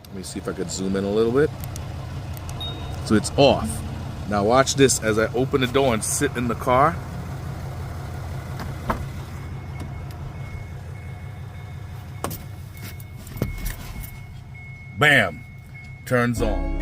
Let me see if I could zoom in a little bit. So it's off. Now watch this as I open the door and sit in the car. Bam! Turns on.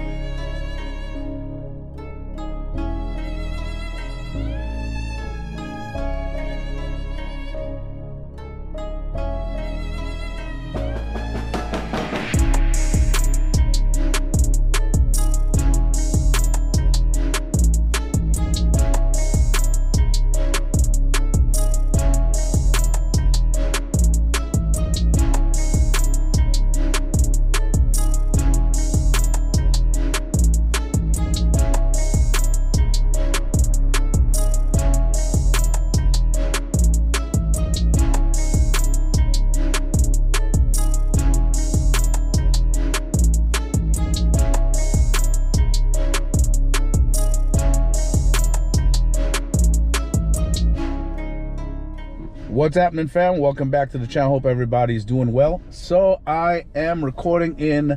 What's happening, fam? Welcome back to the channel. Hope everybody's doing well. So I am recording in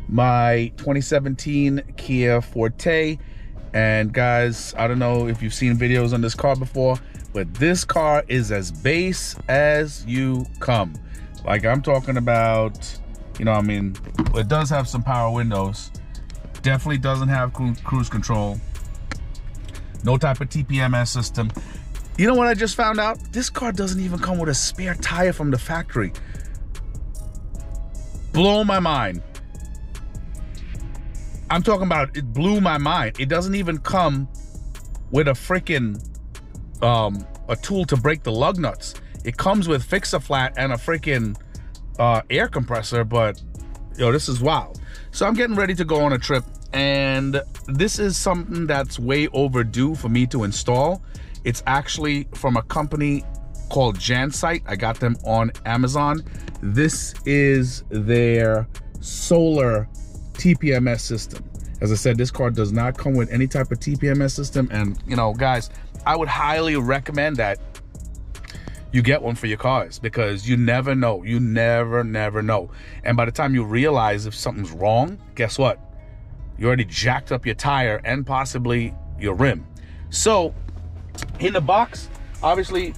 my 2017 Kia Forte, and guys, I don't know if you've seen videos on this car before, but this car is as base as you come. Like, I'm talking about, you know, I mean, it does have some power windows, definitely doesn't have cruise control, no type of TPMS system. You know what I just found out? This car doesn't even come with a spare tire from the factory. Blow my mind. I'm talking about, it blew my mind. It doesn't even come with a freaking a tool to break the lug nuts. It comes with fix-a-flat and a freaking air compressor, but yo, this is wild. So I'm getting ready to go on a trip, and this is something that's way overdue for me to install. It's actually from a company called Jansite. I got them on Amazon. This is their solar TPMS system. As I said, this car does not come with any type of TPMS system. And, you know, guys, I would highly recommend that you get one for your cars, because you never know. You never know. And by the time you realize if something's wrong, guess what? You already jacked up your tire and possibly your rim. So, in the box, obviously,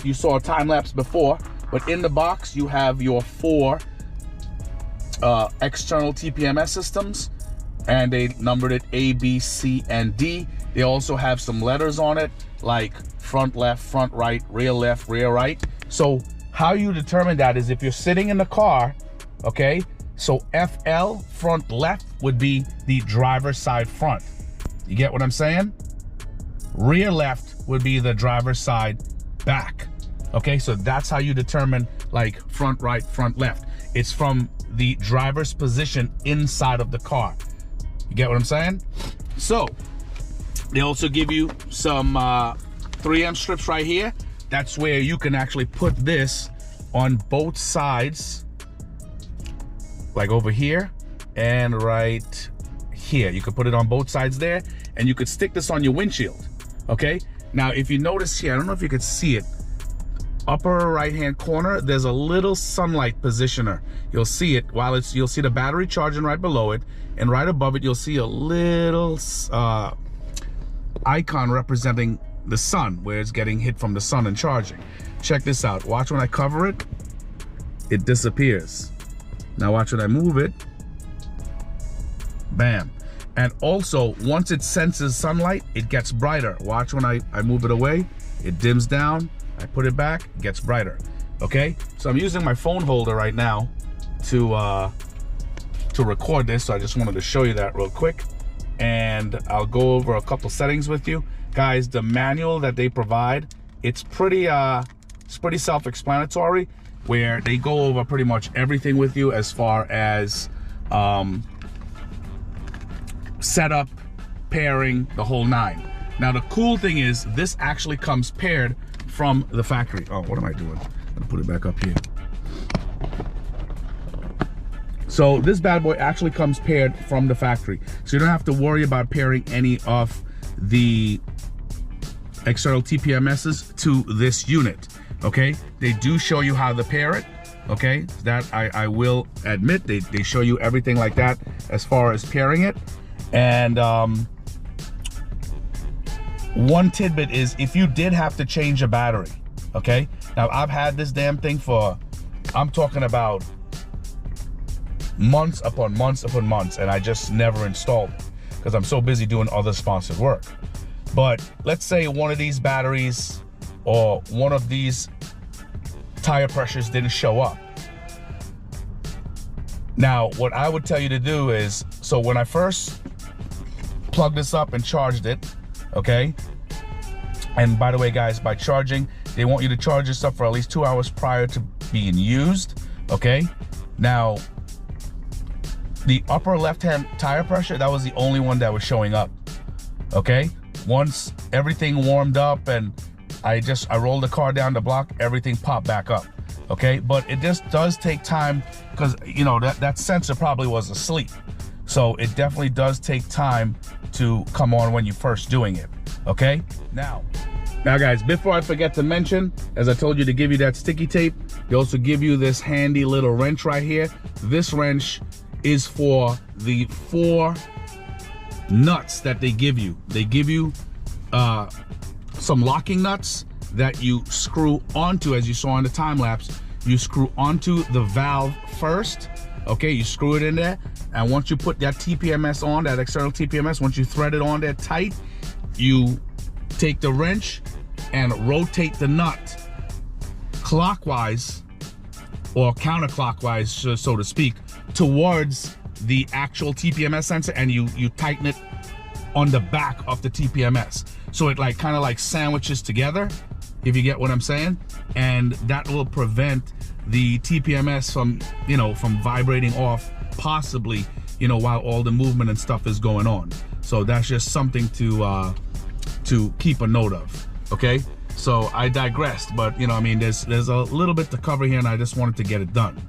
you saw a time lapse before, but in the box you have your 4 external TPMS systems, and they numbered it A, B, C, and D. They also have some letters on it, like front left, front right, rear left, rear right. So how you determine that is if you're sitting in the car, okay? So FL, front left, would be the driver's side front. You get what I'm saying? Rear left would be the driver's side back. Okay, so that's how you determine, like, front right, front left. It's from the driver's position inside of the car. You get what I'm saying? So they also give you some 3M strips right here. That's where you can actually put this on both sides, like over here and right here. You could put it on both sides there, and you could stick this on your windshield. Okay, now if you notice here, I don't know if you could see it, upper right hand corner, there's a little sunlight positioner. You'll see it while it's, you'll see the battery charging right below it, and right above it you'll see a little icon representing the sun, where it's getting hit from the sun and charging. Check this out. Watch when I cover it, it disappears. Now watch when I move it, bam. And also, once it senses sunlight, it gets brighter. Watch when I move it away, it dims down, I put it back, it gets brighter. Okay, so I'm using my phone holder right now to record this, so I just wanted to show you that real quick. And I'll go over a couple settings with you. Guys, the manual that they provide, it's pretty self-explanatory, where they go over pretty much everything with you as far as setup, pairing, the whole 9. Now the cool thing is, this actually comes paired from the factory. Oh, what am I doing? I'm gonna put it back up here. So this bad boy actually comes paired from the factory, so you don't have to worry about pairing any of the external TPMSs to this unit. Okay, they do show you how to pair it. Okay, that I will admit, they show you everything like that as far as pairing it. And one tidbit is, if you did have to change a battery, okay, now I've had this damn thing for, I'm talking about months upon months upon months, and I just never installed it because I'm so busy doing other sponsored work. But let's say one of these batteries or one of these tire pressures didn't show up. Now, what I would tell you to do is, so when I first plugged this up and charged it, okay, and by the way, guys, by charging, they want you to charge this up for at least 2 hours prior to being used, okay? Now, the upper left-hand tire pressure, that was the only one that was showing up, okay? Once everything warmed up and I rolled the car down the block, everything popped back up, okay? But it just does take time because, you know, that sensor probably was asleep. So it definitely does take time to come on when you're first doing it, okay? Now guys, before I forget to mention, as I told you to give you that sticky tape, they also give you this handy little wrench right here. This wrench is for the 4 nuts that they give you. They give you some locking nuts that you screw onto, as you saw in the time lapse. You screw onto the valve first, okay? You screw it in there, and once you put that TPMS on, that external TPMS, once you thread it on there tight, you take the wrench and rotate the nut clockwise or counterclockwise, so to speak, towards the actual TPMS sensor, and you tighten it on the back of the TPMS. So it like kind of like sandwiches together, if you get what I'm saying, and that will prevent the TPMS from, you know, from vibrating off, possibly, you know, while all the movement and stuff is going on. So that's just something to keep a note of, okay? So I digressed, but you know, I mean, there's a little bit to cover here, and I just wanted to get it done.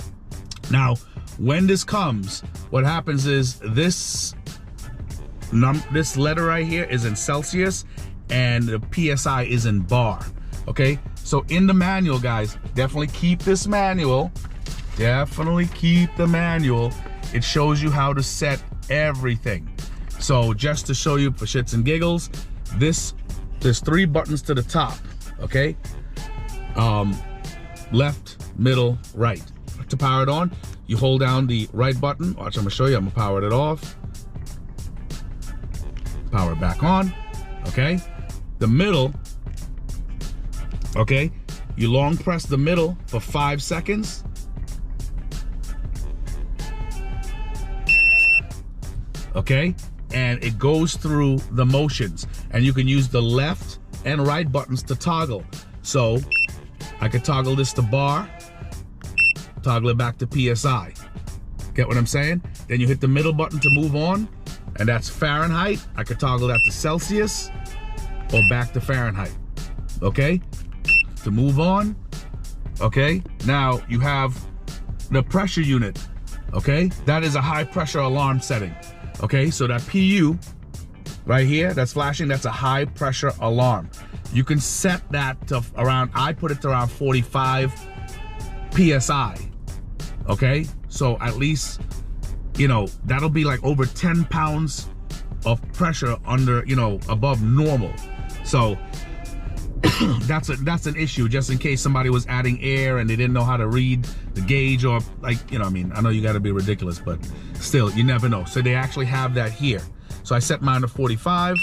Now, when this comes, what happens is this letter right here is in Celsius, and the PSI is in bar, okay? So in the manual, guys, definitely keep this manual. Definitely keep the manual. It shows you how to set everything. So just to show you for shits and giggles, there's 3 buttons to the top, okay? Left, middle, right. To power it on, you hold down the right button. Watch, I'm gonna show you. I'm gonna power it off. Power it back on, okay? The middle, okay? You long press the middle for 5 seconds. Okay? And it goes through the motions. And you can use the left and right buttons to toggle. So I could toggle this to bar, toggle it back to PSI. Get what I'm saying? Then you hit the middle button to move on, and that's Fahrenheit. I could toggle that to Celsius or back to Fahrenheit. Okay? To move on. Okay? Now you have the pressure unit. Okay? That is a high pressure alarm setting. Okay? So that PU right here that's flashing, that's a high pressure alarm. You can set that to around, I put it to around 45 PSI. Okay? So at least, you know, that'll be like over 10 pounds of pressure under, you know, above normal. So that's an issue, just in case somebody was adding air and they didn't know how to read the gauge, or like, you know, I mean, I know you got to be ridiculous, but still, you never know. So they actually have that here. So I set mine to 45,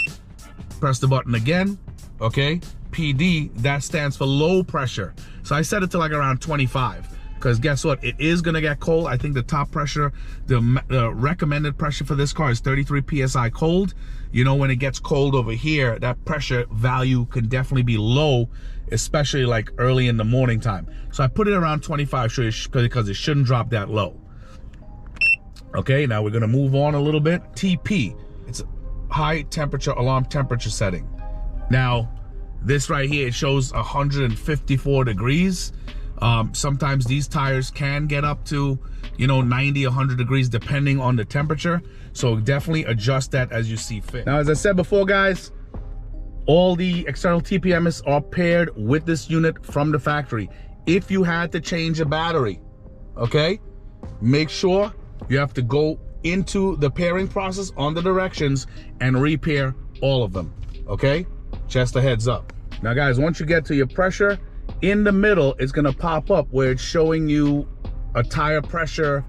press the button again, okay? PD, that stands for low pressure. So I set it to like around 25, because guess what? It is gonna get cold. I think the top pressure, the recommended pressure for this car is 33 PSI cold. You know, when it gets cold over here, that pressure value can definitely be low, especially like early in the morning time. So I put it around 25 because it shouldn't drop that low. Okay, now we're gonna move on a little bit. TP, it's a high temperature alarm temperature setting. Now, this right here, it shows 154 degrees. Sometimes these tires can get up to, you know, 90, 100 degrees depending on the temperature. So definitely adjust that as you see fit. Now, as I said before, guys, all the external TPMS are paired with this unit from the factory. If you had to change a battery, okay, make sure you have to go into the pairing process on the directions and repair all of them, okay? Just a heads up. Now guys, once you get to your pressure, in the middle, it's gonna pop up where it's showing you a tire pressure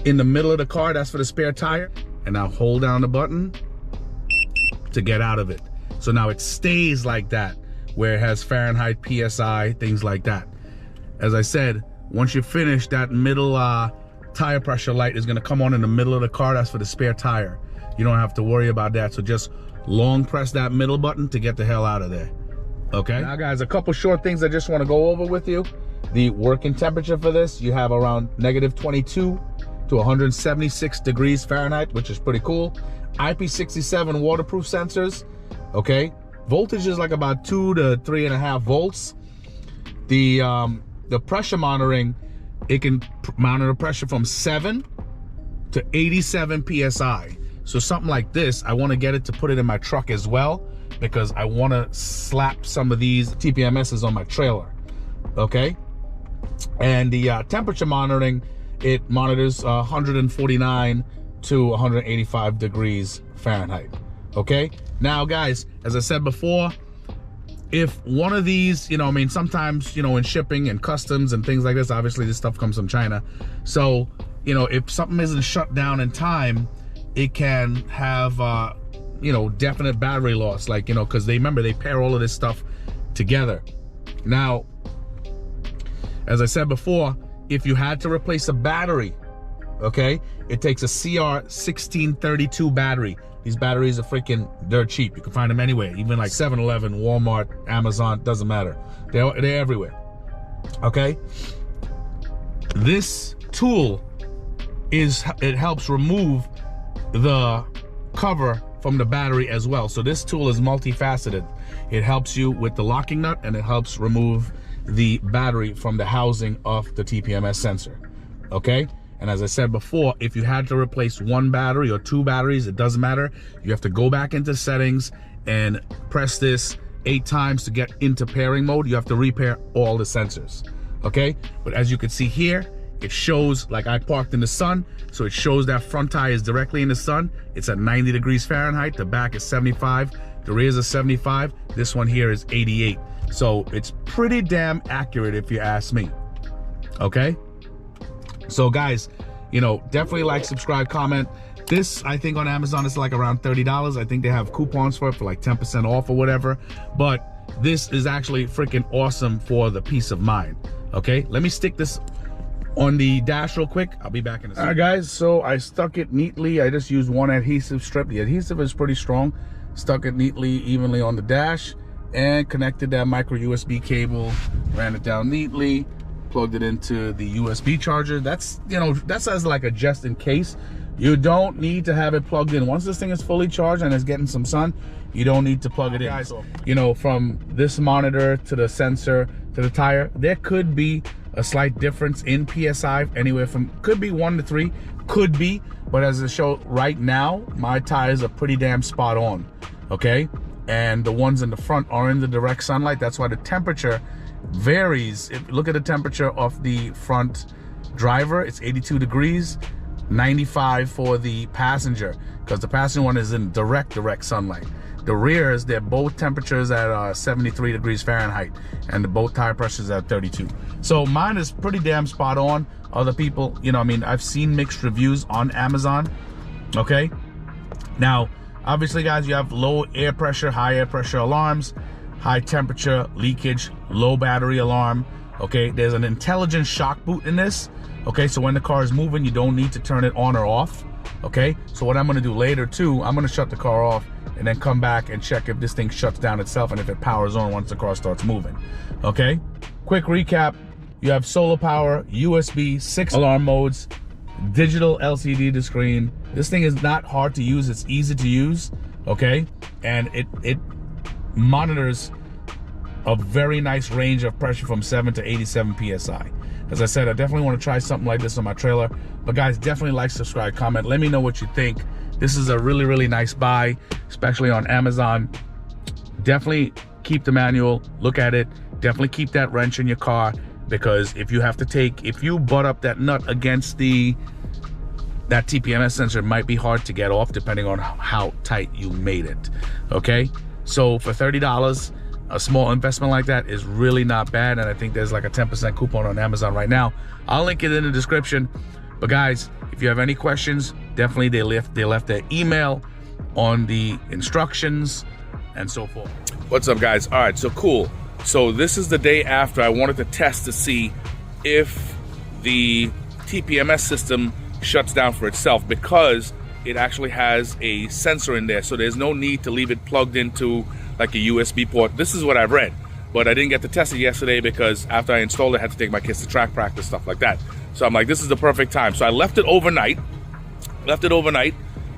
in the middle of the car. That's for the spare tire. And now hold down the button to get out of it. So now it stays like that, where it has Fahrenheit, PSI, things like that. As I said, once you finish, that middle tire pressure light is gonna come on in the middle of the car. That's for the spare tire. You don't have to worry about that. So just long press that middle button to get the hell out of there, okay? Now guys, a couple short things I just wanna go over with you. The working temperature for this, you have around -22 to 176 degrees Fahrenheit, which is pretty cool. IP67 waterproof sensors, okay? Voltage is like about 2 to 3.5 volts. The pressure monitoring, it can monitor pressure from 7 to 87 PSI. So something like this, I wanna get it to put it in my truck as well, because I wanna slap some of these TPMSs on my trailer, okay? And the temperature monitoring, it monitors 149 to 185 degrees Fahrenheit, okay? Now guys, as I said before, if one of these, you know, I mean, sometimes, you know, in shipping and customs and things like this, obviously this stuff comes from China. So, you know, if something isn't shut down in time, it can have, you know, definite battery loss, like, you know, because they pair all of this stuff together. Now, as I said before, if you had to replace a battery, okay, it takes a CR1632 battery. These batteries are freaking dirt cheap. You can find them anywhere, even like 7-Eleven, Walmart, Amazon, doesn't matter. They're everywhere, okay? This tool it helps remove the cover from the battery as well. So this tool is multifaceted. It helps you with the locking nut, and it helps remove the battery from the housing of the TPMS sensor, okay? And as I said before, if you had to replace one battery or two batteries, it doesn't matter. You have to go back into settings and press this 8 times to get into pairing mode. You have to repair all the sensors, okay? But as you can see here, it shows, like I parked in the sun, so it shows that front tire is directly in the sun. It's at 90 degrees Fahrenheit. The back is 75. The rear is 75. This one here is 88. So it's pretty damn accurate if you ask me, okay? So guys, you know, definitely like, subscribe, comment. This, I think on Amazon, is like around $30. I think they have coupons for it for like 10% off or whatever. But this is actually freaking awesome for the peace of mind, okay? Let me stick this on the dash real quick. I'll be back in a second. All right guys, so I stuck it neatly. I just used one adhesive strip. The adhesive is pretty strong. Stuck it neatly, evenly on the dash, and connected that micro USB cable, ran it down neatly, plugged it into the USB charger. That's, you know, that's as like a just in case. You don't need to have it plugged in. Once this thing is fully charged and it's getting some sun, you don't need to plug it in. Guys, you know, from this monitor to the sensor to the tire, there could be a slight difference in PSI, anywhere from, could be 1 to 3, could be, but as I show right now, my tires are pretty damn spot on, okay? And the ones in the front are in the direct sunlight. That's why the temperature varies. Look at the temperature of the front driver. It's 82 degrees, 95 for the passenger, because the passenger one is in direct sunlight. The rears, they're both temperatures at 73 degrees Fahrenheit, and the both tire pressures at 32. So mine is pretty damn spot on. Other people, you know, I mean, I've seen mixed reviews on Amazon, okay? Now, obviously, guys, you have low air pressure, high air pressure alarms, high temperature, leakage, low battery alarm, okay? There's an intelligent shock boot in this, okay? So when the car is moving, you don't need to turn it on or off, okay? So what I'm gonna do later too, I'm gonna shut the car off and then come back and check if this thing shuts down itself and if it powers on once the car starts moving, okay? Quick recap, you have solar power, USB, 6 alarm modes, digital LCD to screen. This thing is not hard to use, it's easy to use, okay? And it monitors a very nice range of pressure from 7 to 87 PSI. As I said, I definitely want to try something like this on my trailer. But guys, definitely like, subscribe, comment. Let me know what you think. This is a really, really nice buy, especially on Amazon. Definitely keep the manual, look at it. Definitely keep that wrench in your car. because if you butt up that nut against that TPMS sensor, it might be hard to get off depending on how tight you made it. Okay, so for $30, a small investment like that is really not bad, and I think there's like a 10% coupon on Amazon right now. I'll link it in the description. But guys, if you have any questions, definitely they left their email on the instructions and so forth. What's up, guys? All right, so cool. So this is the day after I wanted to test to see if the TPMS system shuts down for itself, because it actually has a sensor in there, so there's no need to leave it plugged into like a USB port. This is what I've read, but I didn't get to test it yesterday because after I installed it, I had to take my kids to track practice, stuff like that. So I'm like, this is the perfect time. So I left it overnight.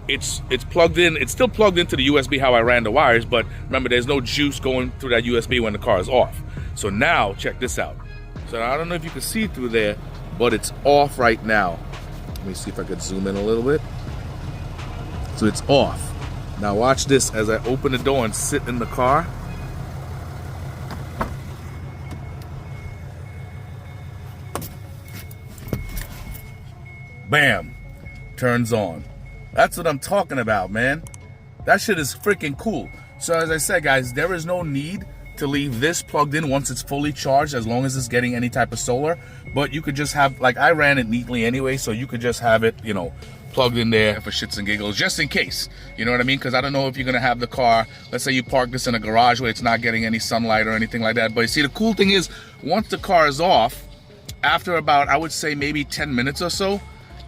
It's plugged in. It's still plugged into the USB how I ran the wires, but remember, there's no juice going through that USB when the car is off. So now check this out. So I don't know if you can see through there, but it's off right now. Let me see if I could zoom in a little bit. So it's off. Now watch this as I open the door and sit in the car. Bam, turns on. That's what I'm talking about, man. That shit is freaking cool. So as I said, guys, there is no need to leave this plugged in once it's fully charged, as long as it's getting any type of solar. But you could just have, like, I ran it neatly anyway, so you could just have it, you know, plugged in there for shits and giggles, just in case. You know what I mean? Because I don't know if you're gonna have the car, let's say you park this in a garage where it's not getting any sunlight or anything like that. But you see, the cool thing is, once the car is off, after about, I would say maybe 10 minutes or so,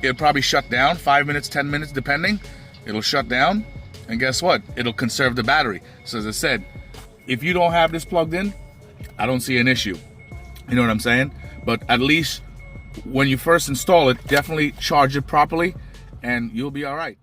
it'll probably shut down. 5 minutes, 10 minutes, depending. It'll shut down, and guess what? It'll conserve the battery. So as I said, if you don't have this plugged in, I don't see an issue. You know what I'm saying? But at least when you first install it, definitely charge it properly, and you'll be all right.